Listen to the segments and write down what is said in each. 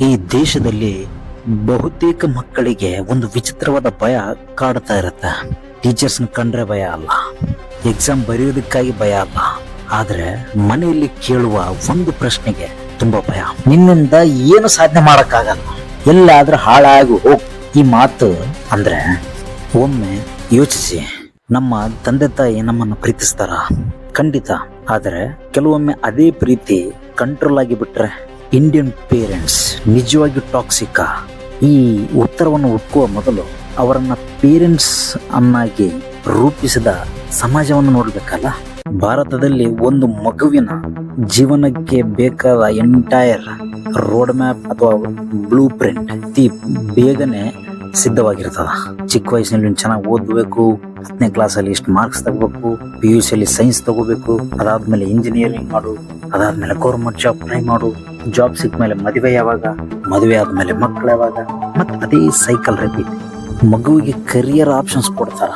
ಈ ದೇಶದಲ್ಲಿ ಬಹುತೇಕ ಮಕ್ಕಳಿಗೆ ಒಂದು ವಿಚಿತ್ರವಾದ ಭಯ ಕಾಡ್ತಾ ಇರತ್ತೆ. ಟೀಚರ್ಸ್ನ ಕಂಡ್ರೆ ಭಯ ಅಲ್ಲ, ಎಕ್ಸಾಮ್ ಬರೆಯೋದಕ್ಕಾಗಿ ಭಯ ಅಲ್ಲ, ಆದ್ರೆ ಮನೆಯಲ್ಲಿ ಕೇಳುವ ಒಂದು ಪ್ರಶ್ನೆಗೆ ತುಂಬಾ ಭಯ. ನಿನ್ನಿಂದ ಏನು ಸಾಧನೆ ಮಾಡಕ್ಕಾಗಲ್ಲ, ಎಲ್ಲಾದ್ರೂ ಹಾಳಾಗಿ ಹೋಗ್. ಈ ಮಾತು ಅಂದ್ರೆ ಒಮ್ಮೆ ಯೋಚಿಸಿ, ನಮ್ಮ ತಂದೆ ತಾಯಿ ನಮ್ಮನ್ನು ಪ್ರೀತಿಸ್ತಾರ? ಖಂಡಿತ. ಆದ್ರೆ ಕೆಲವೊಮ್ಮೆ ಅದೇ ಪ್ರೀತಿ ಕಂಟ್ರೋಲ್ ಆಗಿ ಬಿಟ್ರೆ ಇಂಡಿಯನ್ ಪೇರೆಂಟ್ಸ್ ನಿಜವಾಗಿ ಟಾಕ್ಸಿಕಾ? ಈ ಉತ್ತರವನ್ನು ಹುಡುಕುವ ಮೊದಲು ಅವರನ್ನ ಪೇರೆಂಟ್ಸ್ ಅನ್ನಾಗಿ ರೂಪಿಸಿದ ಸಮಾಜವನ್ನು ನೋಡ್ಬೇಕಲ್ಲ. ಭಾರತದಲ್ಲಿ ಒಂದು ಮಗುವಿನ ಜೀವನಕ್ಕೆ ಬೇಕಾದ ಎಂಟೈರ್ ರೋಡ್ ಮ್ಯಾಪ್ ಅಥವಾ ಬ್ಲೂ ಪ್ರಿಂಟ್ ಬೇಗನೆ ಸಿದ್ಧವಾಗಿರ್ತದ. ಚಿಕ್ಕ ವಯಸ್ಸಿನಲ್ಲಿ ಚೆನ್ನಾಗಿ ಓದಬೇಕು, 10ನೇ ಕ್ಲಾಸಲ್ಲಿ ಇಷ್ಟು ಮಾರ್ಕ್ಸ್ ತಗೋಬೇಕು, PUC ಅಲ್ಲಿ ಸೈನ್ಸ್ ತಗೋಬೇಕು, ಅದಾದ್ಮೇಲೆ ಇಂಜಿನಿಯರಿಂಗ್ ಮಾಡು, ಅದಾದ್ಮೇಲೆ ಗೌರ್ಮೆಂಟ್ ಜಾಬ್ ಟ್ರೈ ಮಾಡು, ಜಾಬ್ ಸಿಕ್ಕ ಮೇಲೆ ಮದುವೆ ಯಾವಾಗ, ಮದುವೆ ಆದ್ಮೇಲೆ ಮಕ್ಕಳು ಯಾವಾಗ, ಮತ್ತೆ ಅದೇ ಸೈಕಲ್ ರಿಪೀಟ್. ಮಗುವಿಗೆ ಕರಿಯರ್ ಆಪ್ಷನ್ಸ್ ಕೊಡ್ತಾರ,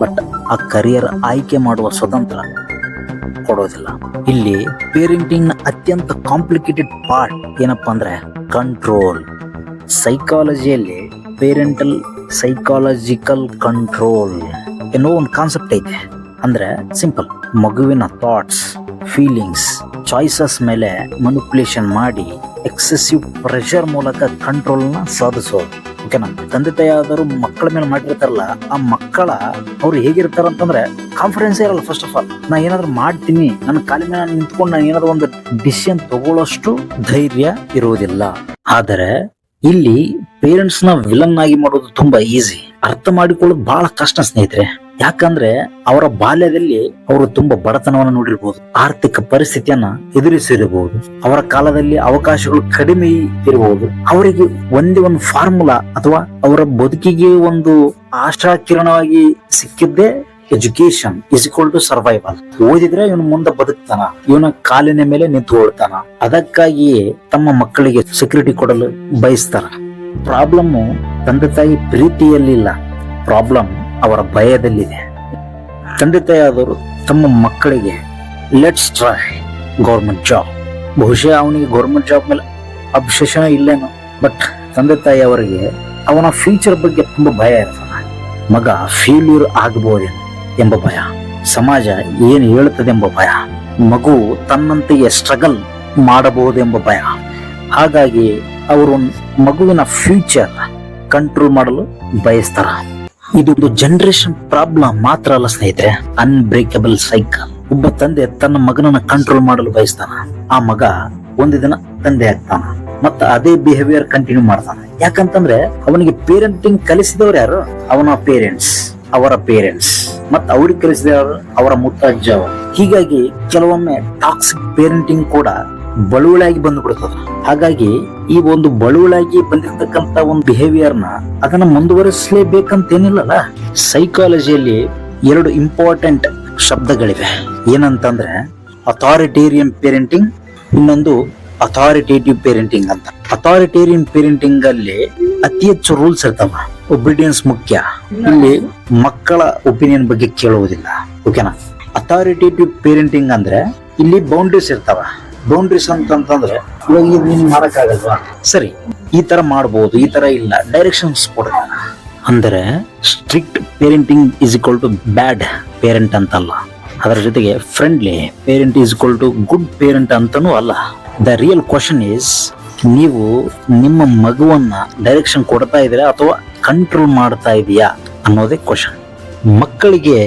ಬಟ್ ಆ ಕರಿಯರ್ ಆಯ್ಕೆ ಮಾಡುವ ಸ್ವತಂತ್ರ ಕೊಡೋದಿಲ್ಲ. ಇಲ್ಲಿ ಪೇರೆಂಟಿಂಗ್ ನ ಅತ್ಯಂತ ಕಾಂಪ್ಲಿಕೇಟೆಡ್ ಪಾರ್ಟ್ ಏನಪ್ಪಾ ಅಂದ್ರೆ ಕಂಟ್ರೋಲ್. ಸೈಕಾಲಜಿಯಲ್ಲಿ ಪೇರೆಂಟಲ್ ಸೈಕಾಲಜಿಕಲ್ ಕಂಟ್ರೋಲ್ ಎನ್ನುವ ಒಂದು ಕಾನ್ಸೆಪ್ಟ್ ಐತೆ. ಅಂದ್ರೆ ಸಿಂಪಲ್, ಮಗುವಿನ ಥಾಟ್ಸ್, ಫೀಲಿಂಗ್ಸ್, ಚಾಯ್ಸಸ್ ಮೇಲೆ ಮನಿಪ್ಯುಲೇಷನ್ ಮಾಡಿ ಎಕ್ಸೆಸಿವ್ ಪ್ರೆಷರ್ ಮೂಲಕ ಕಂಟ್ರೋಲ್ ನ ಸಾಧಿಸೋದು. ಓಕೆನಾ? ತಂದೆ ತಾಯಿ ಆದರೂ ಮಕ್ಕಳ ಮೇಲೆ ಮಾಡಿರ್ತಾರಲ್ಲ, ಆ ಮಕ್ಕಳ ಅವ್ರು ಹೇಗಿರ್ತಾರ ಅಂತಂದ್ರೆ ಕಾನ್ಫಿಡೆನ್ಸ್ ಇರಲ್ಲ. ಫಸ್ಟ್ ಆಫ್ ಆಲ್, ನಾ ಏನಾದ್ರು ಮಾಡ್ತೀನಿ, ನನ್ನ ಕಾಲಿನ ಮೇಲೆ ನಿಂತ್ಕೊಂಡು ನಾನು ಏನಾದ್ರು ಒಂದು ಡಿಸಿಷನ್ ತಗೊಳ್ಳೋಷ್ಟು ಧೈರ್ಯ ಇರುವುದಿಲ್ಲ. ಆದರೆ ಇಲ್ಲಿ ಪೇರೆಂಟ್ಸ್ ನ ವಿಲನ್ ಆಗಿ ಮಾಡೋದು ತುಂಬಾ ಈಸಿ, ಅರ್ಥ ಮಾಡಿಕೊಳ್ಳೋದು ಬಹಳ ಕಷ್ಟ ಸ್ನೇಹಿತರೆ. ಯಾಕಂದ್ರೆ ಅವರ ಬಾಲ್ಯದಲ್ಲಿ ಅವರು ತುಂಬಾ ಬಡತನವನ್ನು ನೋಡಿರ್ಬೋದು, ಆರ್ಥಿಕ ಪರಿಸ್ಥಿತಿಯನ್ನ ಎದುರಿಸಿರಬಹುದು, ಅವರ ಕಾಲದಲ್ಲಿ ಅವಕಾಶಗಳು ಕಡಿಮೆ ಇರಬಹುದು. ಅವರಿಗೆ ಒಂದೇ ಒಂದು ಫಾರ್ಮುಲಾ ಅಥವಾ ಅವರ ಬದುಕಿಗೆ ಒಂದು ಆಶಾ ಕಿರಣವಾಗಿ ಸಿಕ್ಕಿದ್ದೇ education is equal to survival. ಓದಿದ್ರೆ ಇವನು ಮುಂದೆ ಬದುಕ್ತಾನ, ಇವನ ಕಾಲಿನ ಮೇಲೆ ನಿಂತುಕೊಳ್ತಾನ. ಅದಕ್ಕಾಗಿಯೇ ತಮ್ಮ ಮಕ್ಕಳಿಗೆ ಸೆಕ್ಯೂರಿಟಿ ಕೊಡಲು ಬಯಸ್ತಾರ. ಪ್ರಾಬ್ಲಮ್ ತಂದೆ ತಾಯಿ ಪ್ರೀತಿಯಲ್ಲಿಲ್ಲ, ಪ್ರಾಬ್ಲಮ್ ಅವರ ಭಯದಲ್ಲಿದೆ. ತಂದೆ ತಾಯಿ ಆದವರು ತಮ್ಮ ಮಕ್ಕಳಿಗೆ ಲೆಟ್ಸ್ ಟ್ರೈ ಗೌರ್ಮೆಂಟ್ ಜಾಬ್, ಬಹುಶಃ ಅವನಿಗೆ ಗೌರ್ಮೆಂಟ್ ಜಾಬ್ ಮೇಲೆ ಅಬ್ಸೆಷನ್ ಇಲ್ಲೇನೋ, ಬಟ್ ತಂದೆ ತಾಯಿ ಅವರಿಗೆ ಅವನ ಫ್ಯೂಚರ್ ಬಗ್ಗೆ ತುಂಬಾ ಭಯ ಇರ್ತದೆ. ಮಗ ಫೇಲ್ಯೂರ್ ಆಗಬಹುದೇನೋ ಎಂಬ ಭಯ, ಸಮಾಜ ಏನು ಹೇಳುತ್ತದೆ ಎಂಬ ಭಯ, ಮಗು ತನ್ನಂತೆಯೇ ಸ್ಟ್ರಗಲ್ ಮಾಡಬಹುದೆಂಬ ಭಯ. ಹಾಗಾಗಿ ಅವರು ಮಗುವಿನ ಫ್ಯೂಚರ್ ಕಂಟ್ರೋಲ್ ಮಾಡಲು ಬಯಸ್ತಾರ. ಇದೊಂದು ಜನರೇಷನ್ ಪ್ರಾಬ್ಲಮ್ ಮಾತ್ರ ಅಲ್ಲ ಸ್ನೇಹಿತರೆ, ಅನ್ಬ್ರೇಕಬಲ್ ಸೈಕಲ್. ಒಬ್ಬ ತಂದೆ ತನ್ನ ಮಗನನ್ನ ಕಂಟ್ರೋಲ್ ಮಾಡಲು ಬಯಸ್ತಾನ, ಆ ಮಗ ಒಂದು ದಿನ ತಂದೆ ಆಗ್ತಾನ, ಮತ್ತ ಅದೇ ಬಿಹೇವಿಯರ್ ಕಂಟಿನ್ಯೂ ಮಾಡ್ತಾನೆ. ಯಾಕಂತಂದ್ರೆ ಅವನಿಗೆ ಪೇರೆಂಟಿಂಗ್ ಕಲಿಸಿದವ್ರು ಯಾರು? ಅವನ ಪೇರೆಂಟ್ಸ್, ಅವರ ಪೇರೆಂಟ್ಸ್, ಮತ್ತ ಅವ್ರಿಗೆ ಕಲಿಸಿದವರು ಅವರ ಮುತ್ತಜ್ಜ. ಹೀಗಾಗಿ ಕೆಲವೊಮ್ಮೆ ಟಾಕ್ಸಿಕ್ ಪೇರೆಂಟಿಂಗ್ ಕೂಡ ಬಳುವಳಾಗಿ ಬಂದ್ಬಿಡ್ತದ. ಹಾಗಾಗಿ ಈ ಒಂದು ಬಳುವಳಾಗಿ ಬಂದಿರತಕ್ಕಂತ ಒಂದು ಬಿಹೇವಿಯರ್ ನ ಅದನ್ನ ಮುಂದುವರಿಸಲೇಬೇಕಂತ ಏನಿಲ್ಲಲ್ಲ. ಸೈಕಾಲಜಿಯಲ್ಲಿ 2 ಇಂಪಾರ್ಟೆಂಟ್ ಶಬ್ದಗಳಿವೆ. ಏನಂತಂದ್ರೆ ಅಥಾರಿಟೇರಿಯನ್ ಪೇರೆಂಟಿಂಗ್, ಇನ್ನೊಂದು ಅಥಾರಿಟೇಟಿವ್ ಪೇರೆಂಟಿಂಗ್ ಅಂತ. ಅಥಾರಿಟೇರಿಯನ್ ಪೇರೆಂಟಿಂಗ್ ಅಲ್ಲಿ ಅತಿ ಹೆಚ್ಚು ರೂಲ್ಸ್ ಇರ್ತಾವ, ಒಬಿಡಿಯನ್ಸ್ ಮುಖ್ಯ. ಇಲ್ಲಿ ಮಕ್ಕಳ ಒಪಿನಿಯನ್ ಬಗ್ಗೆ ಕೇಳುವುದಿಲ್ಲ. ಓಕೆನಾ? ಅಥಾರಿಟೇಟಿವ್ ಪೇರೆಂಟಿಂಗ್ ಅಂದ್ರೆ ಇಲ್ಲಿ ಬೌಂಡ್ರೀಸ್ ಇರ್ತಾವ. ಬೌಂಡ್ರೀಸ್ ಅಂತಂದ್ರೆ ಇವಾಗ ಇದು ನೀನ್ ಮಾಡಕ್ಕಾಗಲ್ವಾ, ಸರಿ ಈ ತರ ಮಾಡ್ಬೋದು, ಈ ತರ ಇಲ್ಲ, ಡೈರೆಕ್ಷನ್ಸ್ ಕೊಡ್ತಾರ. ಅಂದ್ರೆ strict parenting is equal to bad parent ಅಂತಲ್ಲ, ಅದರ ಜೊತೆಗೆ friendly parent is equal to good parent ಅಂತಾನೂ ಅಲ್ಲ. ದ ರಿಯಲ್ ಕ್ವಶನ್ ಈಸ್, ನೀವು ನಿಮ್ಮ ಮಗುವನ್ನ ಡೈರೆಕ್ಷನ್ ಕೊಡ್ತಾ ಇದ್ದೀರಾ ಅಥವಾ ಕಂಟ್ರೋಲ್ ಮಾಡ್ತಾ ಇದೀಯಾ ಅನ್ನೋದೇ ಕ್ವಶನ್. ಮಕ್ಕಳಿಗೆ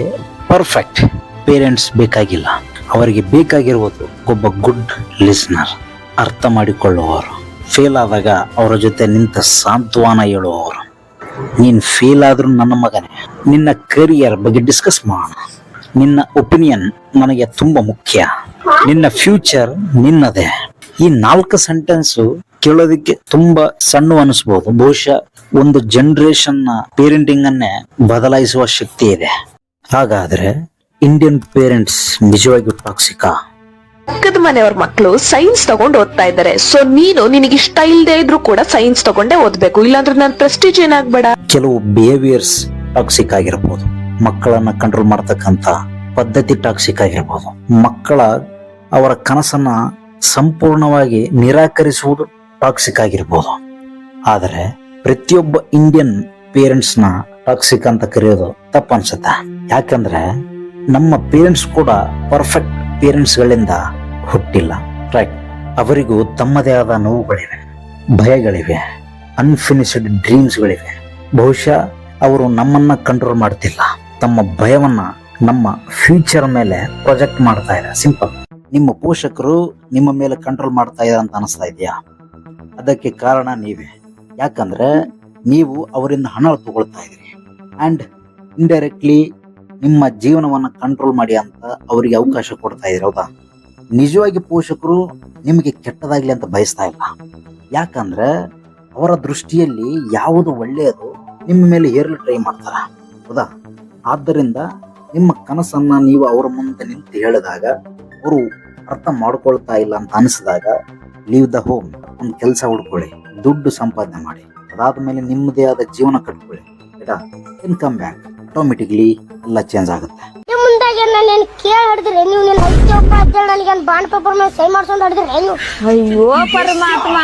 ಪರ್ಫೆಕ್ಟ್ ಪೇರೆಂಟ್ಸ್ ಬೇಕಾಗಿಲ್ಲ, ಅವರಿಗೆ ಬೇಕಾಗಿರುವುದು ಒಬ್ಬ ಗುಡ್ ಲಿಸ್ನರ್, ಅರ್ಥ ಮಾಡಿಕೊಳ್ಳುವವರು. ಫೇಲ್ ಆದಾಗ ಅವರ ಜೊತೆ ನಿಂತ ಸಾಂತ್ವನ ಹೇಳುವವರು. ನೀನ್ ಫೇಲ್ ಆದ್ರೂ ನನ್ನ ಮಗನೇ, ನಿನ್ನ ಕರಿಯರ್ ಬಗ್ಗೆ ಡಿಸ್ಕಸ್ ಮಾಡೋಣ, ನಿನ್ನ ಒಪಿನಿಯನ್ ನನಗೆ ತುಂಬಾ ಮುಖ್ಯ, ನಿನ್ನ ಫ್ಯೂಚರ್ ನಿನ್ನದೇ. ಈ 4 ಸೆಂಟೆನ್ಸ್ ಕೇಳೋದಕ್ಕೆ ತುಂಬಾ ಸಣ್ಣ ಅನಿಸ್ಬಹುದು, ಬಹುಶಃ ಒಂದು ಜನರೇಷನ್ ನ ಪೇರೆಂಟಿಂಗ್ ಅನ್ನೇ ಬದಲಾಯಿಸುವ ಶಕ್ತಿ ಇದೆ. ಹಾಗಾದ್ರೆ ಇಂಡಿಯನ್ ಪೇರೆಂಟ್ಸ್ ನಿಜವಾಗಿಯೂ ಟಾಕ್ಸಿಕಾ? ಪಕ್ಕದ ಮನೆಯವ್ರ ಮಕ್ಕಳು ಸೈನ್ಸ್ ತಗೊಂಡು ಓದ್ತಾ ಇದ್ದಾರೆ, ಸೊ ನಿನಗೆ ಇಷ್ಟ ಇಲ್ಲದೆ ಇದ್ರು ಕೂಡ ಸೈನ್ಸ್ ತಗೊಂಡೇ ಓದ್ಬೇಕು, ಇಲ್ಲಾಂದ್ರೆ ನನ್ನ ಪ್ರೆಸ್ಟೀಜ್ ಏನಾಗ್ಬೇಡ. ಕೆಲವು ಬಿಹೇವಿಯರ್ಸ್ ಟಾಕ್ಸಿಕ್ ಆಗಿರ್ಬೋದು, ಮಕ್ಕಳನ್ನ ಕಂಟ್ರೋಲ್ ಮಾಡ್ತಕ್ಕಂತ ಪದ್ಧತಿ ಟಾಕ್ಸಿಕ್ ಆಗಿರ್ಬೋದು, ಮಕ್ಕಳ ಅವರ ಕನಸನ್ನ ಸಂಪೂರ್ಣವಾಗಿ ನಿರಾಕರಿಸುವುದು ಟಾಕ್ಸಿಕ್ ಆಗಿರ್ಬೋದು. ಆದರೆ ಪ್ರತಿಯೊಬ್ಬ ಇಂಡಿಯನ್ ಪೇರೆಂಟ್ಸ್ನ ಟಾಕ್ಸಿಕ್ ಅಂತ ಕರೆಯೋದು ತಪ್ಪು ಅನ್ಸುತ್ತೆ. ಯಾಕಂದ್ರೆ ನಮ್ಮ ಪೇರೆಂಟ್ಸ್ ಕೂಡ ಪರ್ಫೆಕ್ಟ್ ಪೇರೆಂಟ್ಸ್ಗಳಿಂದ ಹುಟ್ಟಿಲ್ಲ. ರೈಟ್, ಅವರಿಗೂ ತಮ್ಮದೇ ಆದ ನೋವುಗಳಿವೆ, ಭಯಗಳಿವೆ, ಅನ್ಫಿನಿಶ್ಡ್ ಡ್ರೀಮ್ಸ್ಗಳಿವೆ. ಬಹುಶಃ ಅವರು ನಮ್ಮನ್ನ ಕಂಟ್ರೋಲ್ ಮಾಡ್ತಿಲ್ಲ, ತಮ್ಮ ಭಯವನ್ನ ನಮ್ಮ ಫ್ಯೂಚರ್ ಮೇಲೆ ಪ್ರೊಜೆಕ್ಟ್ ಮಾಡ್ತಾ ಇದೆ. ಸಿಂಪಲ್. ನಿಮ್ಮ ಪೋಷಕರು ನಿಮ್ಮ ಮೇಲೆ ಕಂಟ್ರೋಲ್ ಮಾಡ್ತಾ ಇದ್ದಾರೆ ಅಂತ ಅನಿಸ್ತಾ ಇದೆಯಾ? ಅದಕ್ಕೆ ಕಾರಣ ನೀವೇ. ಯಾಕಂದ್ರೆ ನೀವು ಅವರಿಂದ ಹಣ ತಗೊಳ್ತಾ ಇದ್ರಿ ಅಂಡ್ ಇಂಡೈರೆಕ್ಟ್ಲಿ ನಿಮ್ಮ ಜೀವನವನ್ನ ಕಂಟ್ರೋಲ್ ಮಾಡಿ ಅಂತ ಅವರಿಗೆ ಅವಕಾಶ ಕೊಡ್ತಾ ಇದ್ರಿ. ಹೌದಾ? ನಿಜವಾಗಿ ಪೋಷಕರು ನಿಮಗೆ ಕೆಟ್ಟದಾಗ್ಲಿ ಅಂತ ಬಯಸ್ತಾ ಇಲ್ಲ. ಯಾಕಂದ್ರೆ ಅವರ ದೃಷ್ಟಿಯಲ್ಲಿ ಯಾವುದು ಒಳ್ಳೆಯದು ನಿಮ್ಮ ಮೇಲೆ ಹೇರಲು ಟ್ರೈ ಮಾಡ್ತಾರ. ಹೌದಾ? ಆದ್ದರಿಂದ ನಿಮ್ಮ ಕನಸನ್ನ ನೀವು ಅವರ ಮುಂದೆ ನಿಂತು ಹೇಳಿದಾಗ ಅವರು ಅರ್ಥ ಮಾಡ್ಕೊಳ್ತಾ ಇಲ್ಲ ಅಂತ ಅನಿಸಿದಾಗ ಲೀವ್ ದ ಹೋಮ್, ಒಂದು ಕೆಲಸ ಹುಡ್ಕೊಳ್ಳಿ, ದುಡ್ಡು ಸಂಪಾದನೆ ಮಾಡಿ, ಅದಾದ್ಮೇಲೆ ನಿಮ್ಮದೇ ಆದ ಜೀವನ ಕಟ್ಕೊಳ್ಳಿ. ಆಯ್ತಾ? ಇನ್ಕಮ್ ಬ್ಯಾಕ್ ಆಟೋಮೆಟಿಕ್ಲಿ ಎಲ್ಲ ಚೇಂಜ್ ಆಗುತ್ತೆ. ಮುಂದಾಗೆ ನಾನು ಕೇಳಿ ಹಿಡಿದ್ರಿ ನೀವು ನನ್ನ ಐದು ನನಗೆ ಬಾಂಡ್ ಪೇಪರ್ ಮೇಲೆ ಸೈ ಮಾಡ್ಸ್ಕೊಂಡು ಹಿಡಿದ್ರಿ. ಅಯ್ಯೋ ಪರಮಾತ್ಮ.